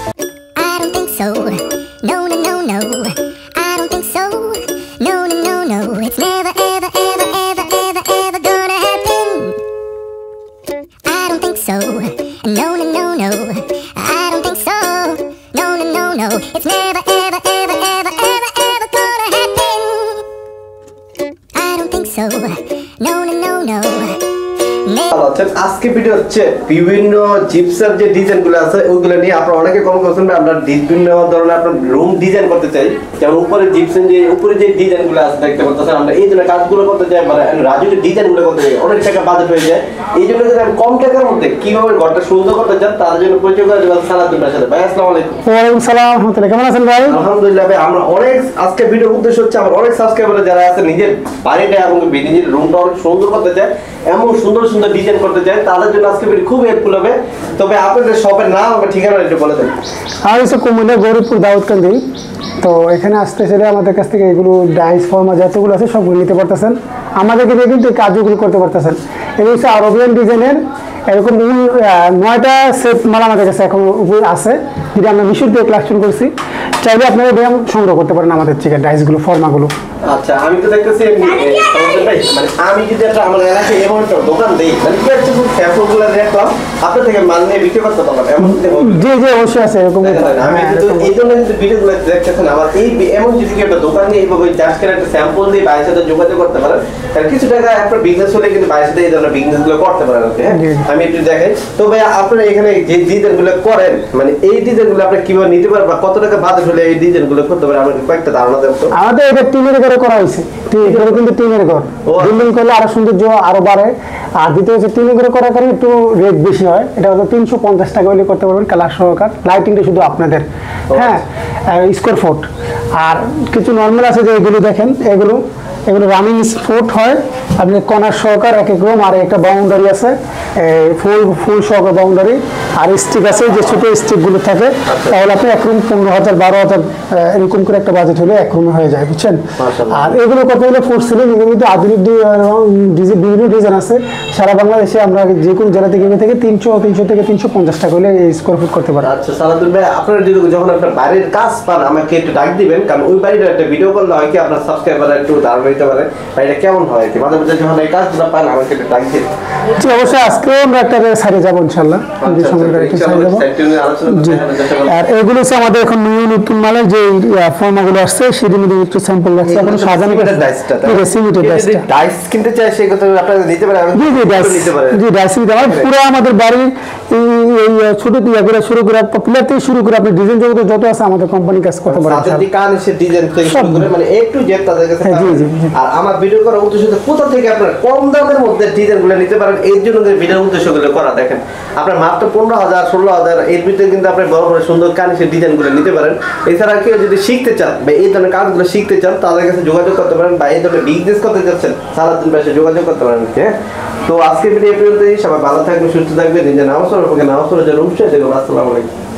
I don't think so. No, no, no, no. I don't think so. No, no, no, no. It's never, ever, ever, ever, ever, ever gonna happen. I don't think so. No, no, no, no. I don't think so. No, no, no, no. It's never, ever, ever, ever, ever, ever gonna happen. I don't think so. No, no, no, no. আজকে video হচ্ছে বিভিন্ন জিপসের যে ডিজাইনগুলো আছে ওইগুলো নিয়ে আপনারা অনেকে কমেন্ট করছেন আমরা বিভিন্ন ধরনের আপনার রুম ডিজাইন করতে চাই, যেমন উপরে জিপসের যে উপরে যে ডিজাইনগুলো আছে দেখতে পাচ্ছেন আমরা এই জন্য কাজগুলো করতে চাই, মানে রাজুকে ডিজাইনগুলো করতে চাই, অনেক টাকা বাজেট হয়ে যায়। এই জন্য যদি আমি কম টাকার মধ্যে কিভাবে ঘরটা সুন্দর করতে চান তার জন্য পরিচয় করে দেবেন সালাউদ্দিন ভাইয়ের সাথে। ভাই আসসালামু আলাইকুম। ওয়ালাইকুম সালাম ওয়া রাহমাতুল্লাহ। কেমন আছেন ভাই? আলহামদুলিল্লাহ ভাই। আমরা অনেক আজকে ভিডিও উদ্দেশ্য হচ্ছে আমার অনেক সাবস্ক্রাইবার যারা আছে নিজের বাড়িটা এবং নিজের রুমটা অনেক সুন্দর করতে চায়, এমন সুন্দর সুন্দর ডিজাইন করতে চায়, তাদের জন্য আজকে ভিডিও খুব হেল্পফুল হবে। তবে আপনাদের শপের নাম এবং ঠিকানা একটু বলে দেন। আর হচ্ছে কুমিল্লা গৌরীপুর দাউদকান্দি। তো এখানে আসতে চাইলে আমাদের কাছ থেকে এগুলো ডাইস ফর্মা যতগুলো আছে সবগুলো নিতে পারতেছেন, আমাদেরকে দিয়ে কিন্তু কাজগুলো করতে পারতেছেন। এগুলো হচ্ছে আরবিয়ান ডিজাইনের এরকম 9টা সেট মাল আমাদের কাছে এখন উপরে আছে, যেটা আমরা মিশর দিয়ে কালেকশন করছি। চাইলে আপনারা ব্যায়াম সংগ্রহ করতে পারেন আমাদের থেকে ডাইসগুলো ফর্মাগুলো। আচ্ছা, আমি তো দেখতেছি মানে আমি যদি একটা আমার এলাকায় এমন একটা দোকান দেই, মানে কি একটা স্যাম্পলগুলো দেখলাম আপনার থেকে মাল নিয়ে বিক্রি করতে পারলাম এমন? জি জি অবশ্যই আছে এরকম। আমি কিন্তু এই জন্য কিন্তু ভিডিওগুলো দেখতেছেন আমার এই এমন যদি কি একটা দোকান নিয়ে এইভাবে জাস্ট একটা স্যাম্পল দিয়ে বাইরের সাথে যোগাযোগ করতে পারেন, কারণ কিছু টাকা আপনার বিজনেস হলে কিন্তু বাইরের সাথে এই ধরনের বিজনেসগুলো করতে পারেন। আমি একটু দেখাই তো ভাই, আপনারা এখানে যে ডিজাইনগুলো করেন মানে এই ডিজাইনগুলো আপনি কিভাবে নিতে পারবেন বা কত টাকা বাজেট হলে এই ডিজাইনগুলো করতে পারেন আমাকে কয়েকটা ধারণা দেন তো। আমাদের এটা টিনের ঘরে করা হয়েছে, এটা কিন্তু টিনের ঘর, বিল্ডিং করলে আরো সৌন্দর্য আরো বাড়ে। আর দ্বিতীয় হচ্ছে টিনের ঘরে করার কারণে একটু রেট বেশি হয়, এটা হলো 350 টাকা হলে করতে পারবেন কালার সহকার, লাইটিংটা শুধু আপনাদের, হ্যাঁ স্কোয়ার ফুট। আর কিছু নর্মাল আছে যে এগুলো দেখেন, এগুলো রানিং ফুট হয়, আপনি কর্নার সহকার এক এক রুম, আর একটা বাউন্ডারি আছে ফুল সহকার বাউন্ডারি, আর স্টিক আছে যে ছোট স্টিকগুলো থাকে, তাহলে আপনি এক রুম 15,000 12,000 এরকম করে একটা বাজেট হলে এক রুমে হয়ে যায়, বুঝছেন। আর এগুলো কত হলে ফুট সিলিং, এগুলো কিন্তু আধুনিক বিভিন্ন ডিজাইন আছে সারা বাংলাদেশে, আমরা যে কোনো জেলা থেকে 300 থেকে 350 টাকা হলে স্কোয়ার ফুট করতে পারেন। আচ্ছা সালাউদ্দিন ভাই, আপনারা যদি যখন আপনার বাড়ির কাজ পান আমাকে একটু ডাক দিবেন, কারণ ওই বাড়ির একটা ভিডিও করলে হয় কি আপনার সাবস্ক্রাইবাররা একটু ধারণা দিতে পারে বাড়িটা কেমন হয়। মাঝে মাঝে যখন এই কাজগুলো পান আমাকে একটু ডাক দিন। জি অবশ্যই, আজকেও আমরা একটা সাইডে যাবো ইনশাআল্লাহ। আর এগুলো হচ্ছে আমাদের এখন নতুন মালের যে ফর্মাগুলো আসছে সেদিন একটু স্যাম্পল লাগছে, এখন সাজানো ডাইস কিনতে চাই সেই কথা আপনারা নিতে পারেন। জি জি ডাইস নিতে পারেন। পুরো আমাদের বাড়ির এই ছোট দিয়ে শুরু করে প্লেয়ার থেকে শুরু করে আপনি ডিজাইন জগতে যত আছে আমাদের কোম্পানি কাজ করতে পারেন। ডিজাইন থেকে শুরু করে মানে একটু জেড তাদের কাছে। আর আমার ভিডিও করার উদ্দেশ্য কোথা থেকে আপনারা কম দামের মধ্যে ডিজাইনগুলো নিতে পারেন, এর জন্য ভিডিওর উদ্দেশ্যগুলো করা। দেখেন আপনার মাত্র 15,000 16,000 এর ভিতরে কিন্তু আপনি বড় বড় সুন্দর কানিসের ডিজাইনগুলো নিতে পারেন। এছাড়া কেউ যদি শিখতে চান বা এই ধরনের কাজগুলো শিখতে চান তাদের কাছে যোগাযোগ করতে পারেন, বা এই ধরনের বিজনেস করতে চাচ্ছেন সালাউদ্দিন ভাইয়ের সাথে যোগাযোগ করতে পারেন। তো আজকে ভিডিও পর্যন্তই, সবাই ভালো থাকবেন, সুস্থ থাকবেন, নিজের নামাজ পড়ার জন্য অবশ্যই দেখুন। আসসালামু আলাইকুম।